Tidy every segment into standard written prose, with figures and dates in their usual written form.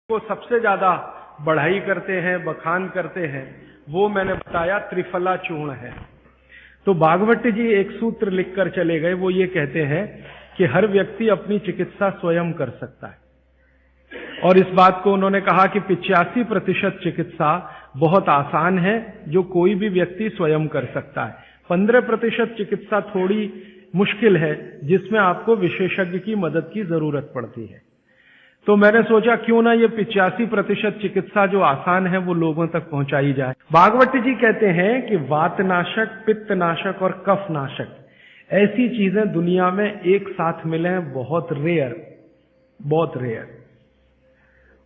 को सबसे ज्यादा बढ़ाई करते हैं, बखान करते हैं, वो मैंने बताया त्रिफला चूर्ण है। तो भागवत जी एक सूत्र लिखकर चले गए, वो ये कहते हैं कि हर व्यक्ति अपनी चिकित्सा स्वयं कर सकता है। और इस बात को उन्होंने कहा कि 85% चिकित्सा बहुत आसान है, जो कोई भी व्यक्ति स्वयं कर सकता है। 15% चिकित्सा थोड़ी मुश्किल है, जिसमें आपको विशेषज्ञ की मदद की जरूरत पड़ती है। तो मैंने सोचा क्यों ना ये 85% चिकित्सा जो आसान है वो लोगों तक पहुंचाई जाए। भागवत जी कहते हैं कि वातनाशक, पित्तनाशक और कफनाशक ऐसी चीजें दुनिया में एक साथ मिले हैं, बहुत रेयर, बहुत रेयर।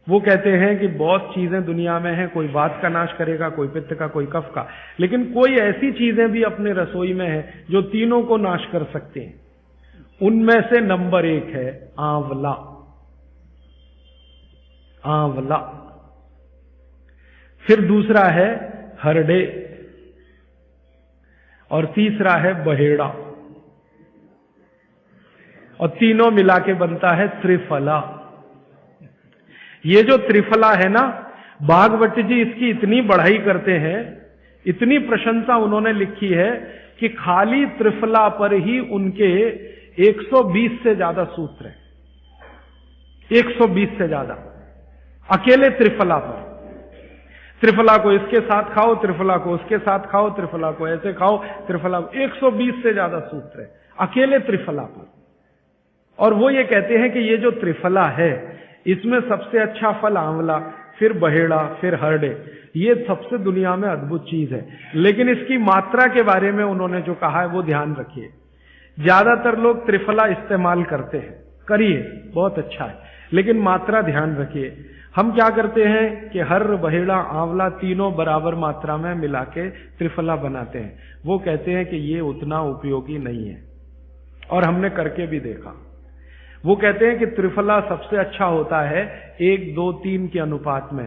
वो कहते हैं कि बहुत चीजें दुनिया में हैं, कोई वात का नाश करेगा, कोई पित्त का, कोई कफ का, लेकिन कोई ऐसी चीजें भी अपने रसोई में है जो तीनों को नाश कर सकते हैं। उनमें से नंबर 1 है आंवला। आंवला। फिर दूसरा है हरडे और तीसरा है बहेड़ा, और तीनों मिला के बनता है त्रिफला। ये जो त्रिफला है ना, भागवत जी इसकी इतनी बढ़ाई करते हैं, इतनी प्रशंसा उन्होंने लिखी है कि खाली त्रिफला पर ही उनके 120 से ज्यादा सूत्र हैं। 120 से ज्यादा अकेले त्रिफला पर। त्रिफला को इसके साथ खाओ, त्रिफला को उसके साथ खाओ, त्रिफला को ऐसे खाओ, त्रिफला को 120 से ज्यादा सूत्र है अकेले त्रिफला पर। और वो ये कहते हैं कि ये जो त्रिफला है, इसमें सबसे अच्छा फल आंवला, फिर बहेड़ा, फिर हरडे। ये सबसे दुनिया में अद्भुत चीज है। लेकिन इसकी मात्रा के बारे में उन्होंने जो कहा है वो ध्यान रखिए। ज्यादातर लोग त्रिफला इस्तेमाल करते हैं, करिए, बहुत अच्छा है, लेकिन मात्रा ध्यान रखिए। हम क्या करते हैं कि हर, बहेड़ा, आंवला तीनों बराबर मात्रा में मिला के त्रिफला बनाते हैं। वो कहते हैं कि ये उतना उपयोगी नहीं है, और हमने करके भी देखा। वो कहते हैं कि त्रिफला सबसे अच्छा होता है 1, 2, 3 के अनुपात में।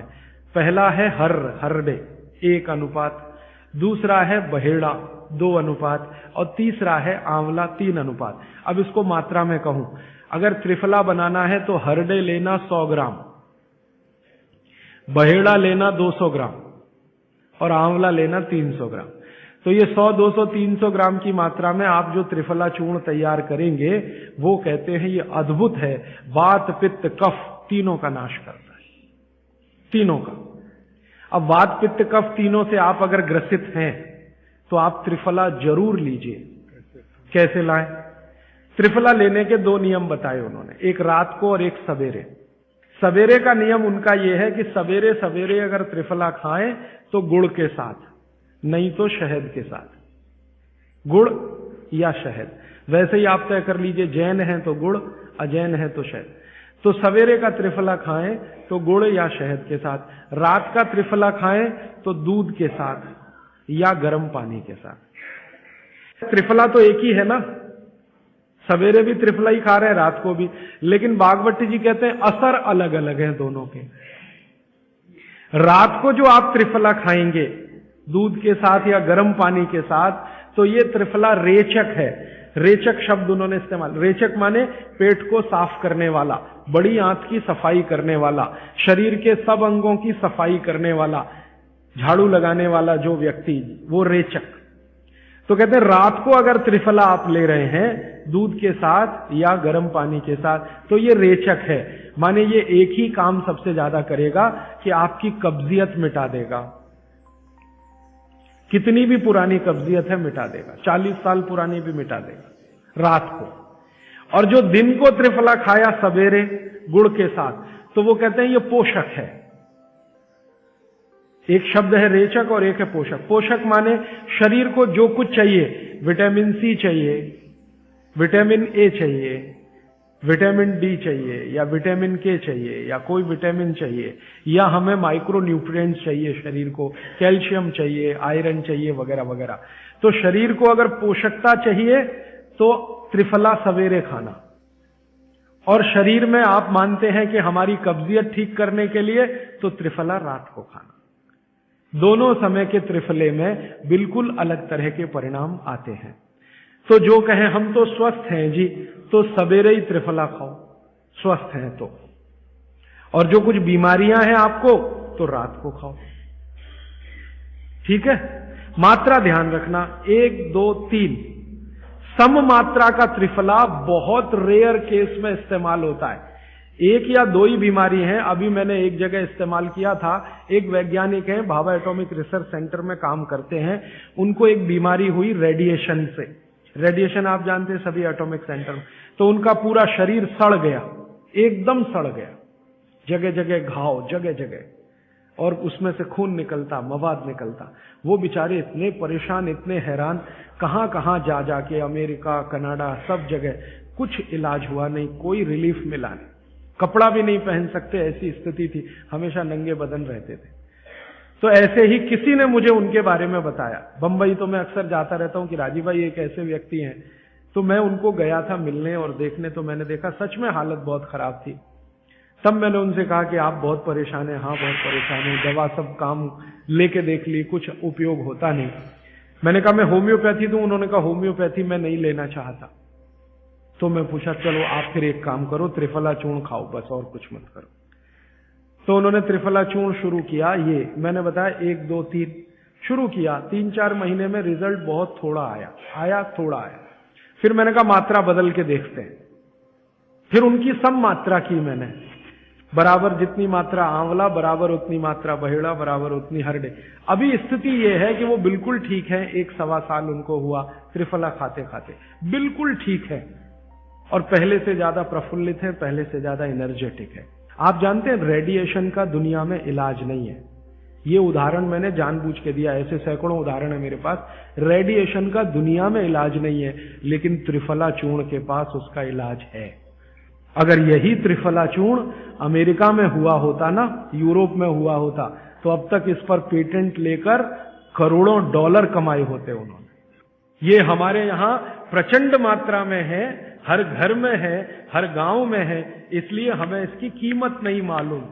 पहला है हरडे 1 अनुपात, दूसरा है बहेड़ा 2 अनुपात, और तीसरा है आंवला 3 अनुपात। अब इसको मात्रा में कहूं, अगर त्रिफला बनाना है तो हरडे लेना 100 ग्राम, बहेड़ा लेना 200 ग्राम और आंवला लेना 300 ग्राम। तो ये 100, 200, 300 ग्राम की मात्रा में आप जो त्रिफला चूर्ण तैयार करेंगे, वो कहते हैं ये अद्भुत है, वात, पित्त, कफ तीनों का नाश करता है, तीनों का। अब वात, पित्त, कफ तीनों से आप अगर ग्रसित हैं तो आप त्रिफला जरूर लीजिए। कैसे लाएं? त्रिफला लेने के 2 नियम बताए उन्होंने, एक रात को और एक सवेरे। सवेरे का नियम उनका यह है कि सवेरे सवेरे अगर त्रिफला खाएं तो गुड़ के साथ, नहीं तो शहद के साथ, गुड़ या शहद। वैसे ही आप तय कर लीजिए, जैन है तो गुड़, अजैन है तो शहद। तो सवेरे का त्रिफला खाएं तो गुड़ या शहद के साथ, रात का त्रिफला खाएं तो दूध के साथ या गर्म पानी के साथ। त्रिफला तो एक ही है ना, सवेरे भी त्रिफला ही खा रहे हैं, रात को भी। लेकिन भागवत जी कहते हैं असर अलग अलग है दोनों के। रात को जो आप त्रिफला खाएंगे दूध के साथ या गर्म पानी के साथ, तो ये त्रिफला रेचक है। रेचक शब्द उन्होंने इस्तेमाल, रेचक माने पेट को साफ करने वाला, बड़ी आंत की सफाई करने वाला, शरीर के सब अंगों की सफाई करने वाला, झाड़ू लगाने वाला जो व्यक्ति, वो रेचक। तो कहते हैं रात को अगर त्रिफला आप ले रहे हैं दूध के साथ या गर्म पानी के साथ, तो ये रेचक है। माने ये एक ही काम सबसे ज्यादा करेगा कि आपकी कब्जियत मिटा देगा। कितनी भी पुरानी कब्जियत है मिटा देगा, 40 साल पुरानी भी मिटा देगा रात को। और जो दिन को त्रिफला खाया सवेरे गुड़ के साथ, तो वो कहते हैं ये पोषक है। एक शब्द है रेचक और एक है पोषक। पोषक माने शरीर को जो कुछ चाहिए, विटामिन सी चाहिए, विटामिन ए चाहिए, विटामिन डी चाहिए, या विटामिन के चाहिए, या कोई विटामिन चाहिए, या हमें माइक्रो न्यूट्रिएंट्स चाहिए शरीर को, कैल्शियम चाहिए, आयरन चाहिए, वगैरह वगैरह। तो शरीर को अगर पोषकता चाहिए तो त्रिफला सवेरे खाना, और शरीर में आप मानते हैं कि हमारी कब्जियत ठीक करने के लिए तो त्रिफला रात को खाना। दोनों समय के त्रिफले में बिल्कुल अलग तरह के परिणाम आते हैं। तो जो कहें हम तो स्वस्थ हैं जी, तो सवेरे ही त्रिफला खाओ, स्वस्थ हैं तो। और जो कुछ बीमारियां हैं आपको, तो रात को खाओ। ठीक है? मात्रा ध्यान रखना, 1, 2, 3। सम मात्रा का त्रिफला बहुत रेयर केस में इस्तेमाल होता है। 1 या 2 ही बीमारी हैं। अभी मैंने एक जगह इस्तेमाल किया था, एक वैज्ञानिक हैं, भाभा एटॉमिक रिसर्च सेंटर में काम करते हैं, उनको एक बीमारी हुई रेडिएशन से। रेडिएशन आप जानते हैं सभी एटॉमिक सेंटर में। तो उनका पूरा शरीर सड़ गया, एकदम सड़ गया, जगह जगह घाव, जगह जगह, और उसमें से खून निकलता, मवाद निकलता। वो बेचारे इतने परेशान, इतने हैरान, कहां कहां जा जाके, अमेरिका, कनाडा, सब जगह, कुछ इलाज हुआ नहीं, कोई रिलीफ मिला नहीं। कपड़ा भी नहीं पहन सकते, ऐसी स्थिति थी, हमेशा नंगे बदन रहते थे। तो ऐसे ही किसी ने मुझे उनके बारे में बताया। बंबई तो मैं अक्सर जाता रहता हूं कि राजीव भाई एक ऐसे व्यक्ति हैं। तो मैं उनको गया था मिलने और देखने, तो मैंने देखा सच में हालत बहुत खराब थी। तब मैंने उनसे कहा कि आप बहुत परेशान हैं। हाँ बहुत परेशान हूं, दवा सब काम लेके देख ली, कुछ उपयोग होता नहीं। मैंने कहा मैं होम्योपैथी दूं? उन्होंने कहा होम्योपैथी मैं नहीं लेना चाहता। तो मैं पूछा चलो आप फिर एक काम करो, त्रिफला चूर्ण खाओ बस, और कुछ मत करो। तो उन्होंने त्रिफला चूर्ण शुरू किया। ये मैंने बताया 1, 2, 3 शुरू किया। 3-4 महीने में रिजल्ट बहुत थोड़ा आया, थोड़ा आया। फिर मैंने कहा मात्रा बदल के देखते हैं। फिर उनकी सम मात्रा की मैंने, बराबर जितनी मात्रा आंवला, बराबर उतनी मात्रा बहेड़ा, बराबर उतनी हरडे। अभी स्थिति यह है कि वो बिल्कुल ठीक है। 1-1.25 साल उनको हुआ त्रिफला खाते खाते, बिल्कुल ठीक है, और पहले से ज्यादा प्रफुल्लित है, पहले से ज्यादा एनर्जेटिक है। आप जानते हैं रेडिएशन का दुनिया में इलाज नहीं है। ये उदाहरण मैंने जानबूझ के दिया, ऐसे सैकड़ों उदाहरण है मेरे पास। रेडिएशन का दुनिया में इलाज नहीं है, लेकिन त्रिफला चूर्ण के पास उसका इलाज है। अगर यही त्रिफला चूर्ण अमेरिका में हुआ होता ना, यूरोप में हुआ होता, तो अब तक इस पर पेटेंट लेकर करोड़ों डॉलर कमाए होते उन्होंने। ये हमारे यहां प्रचंड मात्रा में है, हर घर में है, हर गांव में है, इसलिए हमें इसकी कीमत नहीं मालूम।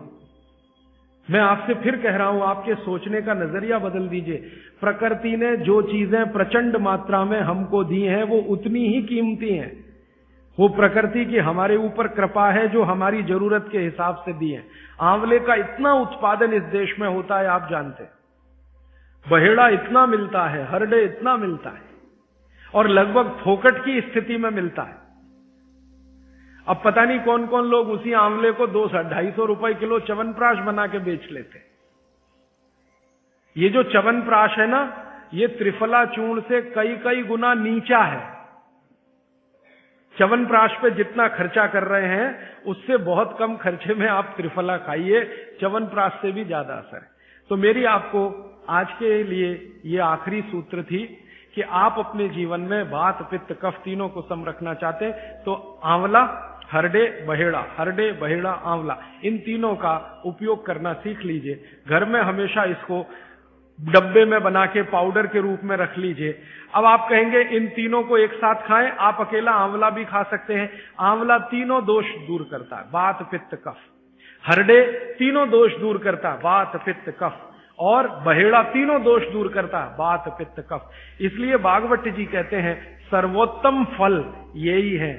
मैं आपसे फिर कह रहा हूं, आपके सोचने का नजरिया बदल दीजिए। प्रकृति ने जो चीजें प्रचंड मात्रा में हमको दी हैं, वो उतनी ही कीमती हैं। वो प्रकृति की हमारे ऊपर कृपा है, जो हमारी जरूरत के हिसाब से दी है। आंवले का इतना उत्पादन इस देश में होता है, आप जानते हैं। बहेड़ा इतना मिलता है, हरडे इतना मिलता है, और लगभग फोकट की स्थिति में मिलता है। अब पता नहीं कौन कौन लोग उसी आंवले को 200-250 रुपए किलो च्यवनप्राश बना के बेच लेते। ये जो च्यवनप्राश है ना, ये त्रिफला चूर्ण से कई गुना नीचा है। च्यवनप्राश पे जितना खर्चा कर रहे हैं, उससे बहुत कम खर्चे में आप त्रिफला खाइए, च्यवनप्राश से भी ज्यादा असर है। तो मेरी आपको आज के लिए ये आखिरी सूत्र थी कि आप अपने जीवन में वात, पित्त, कफ तीनों को सम रखना चाहते तो आंवला, हरडे, बहेड़ा, हरडे, बहेड़ा, आंवला, इन तीनों का उपयोग करना सीख लीजिए। घर में हमेशा इसको डब्बे में बना के पाउडर के रूप में रख लीजिए। अब आप कहेंगे इन तीनों को एक साथ खाएं, आप अकेला आंवला भी खा सकते हैं। आंवला तीनों दोष दूर करता है, वात, पित्त, कफ। हरडे तीनों दोष दूर करता है, वात, पित्त, कफ। और बहेड़ा तीनों दोष दूर करता है, वात, पित्त, कफ। इसलिए भागवत जी कहते हैं सर्वोत्तम फल यही है,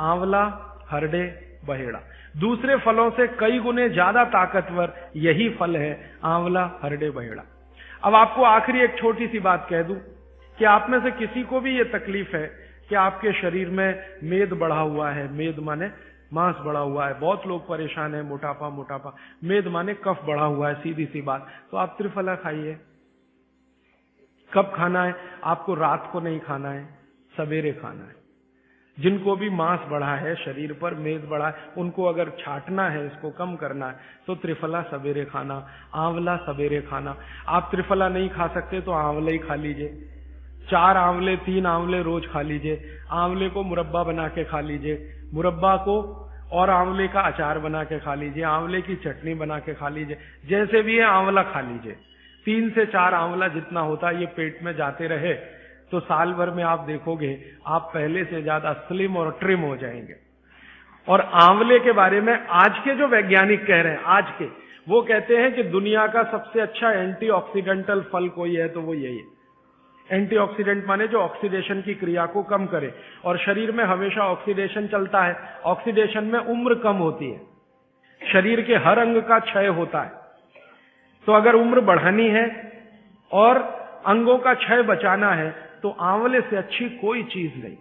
आंवला, हरडे, बहेड़ा। दूसरे फलों से कई गुने ज्यादा ताकतवर यही फल है, आंवला, हरडे, बहेड़ा। अब आपको आखिरी एक छोटी सी बात कह दूं कि आप में से किसी को भी ये तकलीफ है कि आपके शरीर में मेद बढ़ा हुआ है। मेद माने मांस बढ़ा हुआ है। बहुत लोग परेशान है, मोटापा। मेद माने कफ बढ़ा हुआ है, सीधी सी बात। तो आप त्रिफला खाइए। कब खाना है? आपको रात को नहीं खाना है, सवेरे खाना है। जिनको भी मांस बढ़ा है शरीर पर, मेद बढ़ा है, उनको अगर छाटना है, इसको कम करना है, तो त्रिफला सवेरे खाना, आंवला सवेरे खाना। आप त्रिफला नहीं खा सकते तो आंवले ही खा लीजिए। 4 आंवले, 3 आंवले रोज खा लीजिए। आंवले को मुरब्बा बना के खा लीजिए, मुरब्बा को और आंवले का अचार बना के खा लीजिए, आंवले की चटनी बना के खा लीजिए। जैसे भी है आंवला खा लीजिए। 3 से 4 आंवला जितना होता है, ये पेट में जाते रहे तो साल भर में आप देखोगे आप पहले से ज्यादा स्लिम और ट्रिम हो जाएंगे। और आंवले के बारे में आज के जो वैज्ञानिक कह रहे हैं, आज के, वो कहते हैं कि दुनिया का सबसे अच्छा एंटीऑक्सीडेंटल फल कोई है तो वो यही है। एंटीऑक्सीडेंट माने जो ऑक्सीडेशन की क्रिया को कम करे, और शरीर में हमेशा ऑक्सीडेशन चलता है। ऑक्सीडेशन में उम्र कम होती है, शरीर के हर अंग का क्षय होता है। तो अगर उम्र बढ़ानी है और अंगों का क्षय बचाना है तो आंवले से अच्छी कोई चीज नहीं।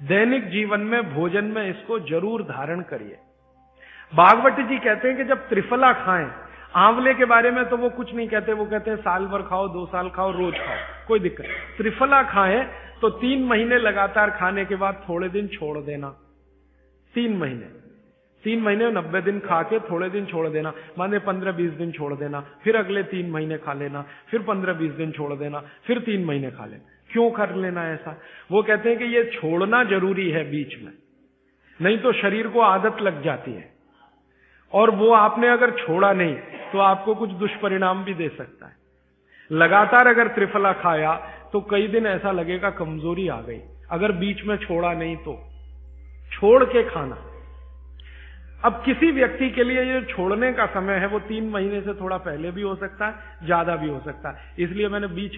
दैनिक जीवन में भोजन में इसको जरूर धारण करिए। भागवत जी कहते हैं कि जब त्रिफला खाएं, आंवले के बारे में तो वो कुछ नहीं कहते, वो कहते हैं साल भर खाओ, 2 साल खाओ, रोज खाओ, कोई दिक्कत नहीं। त्रिफला खाएं तो 3 महीने लगातार खाने के बाद थोड़े दिन छोड़ देना। 3 महीने 90 दिन खा के थोड़े दिन छोड़ देना, माने 15-20 दिन छोड़ देना, फिर अगले 3 महीने खा लेना, फिर 15-20 दिन छोड़ देना, फिर 3 महीने खा लेना। क्यों कर लेना ऐसा? वो कहते हैं कि ये छोड़ना जरूरी है बीच में, नहीं तो शरीर को आदत लग जाती है और वो आपने अगर छोड़ा नहीं तो आपको कुछ दुष्परिणाम भी दे सकता है। लगातार अगर त्रिफला खाया तो कई दिन ऐसा लगेगा कमजोरी आ गई, अगर बीच में छोड़ा नहीं तो छोड़ के खाना। अब किसी व्यक्ति के लिए ये छोड़ने का समय है वो 3 महीने से थोड़ा पहले भी हो सकता है, ज्यादा भी हो सकता है, इसलिए मैंने बीच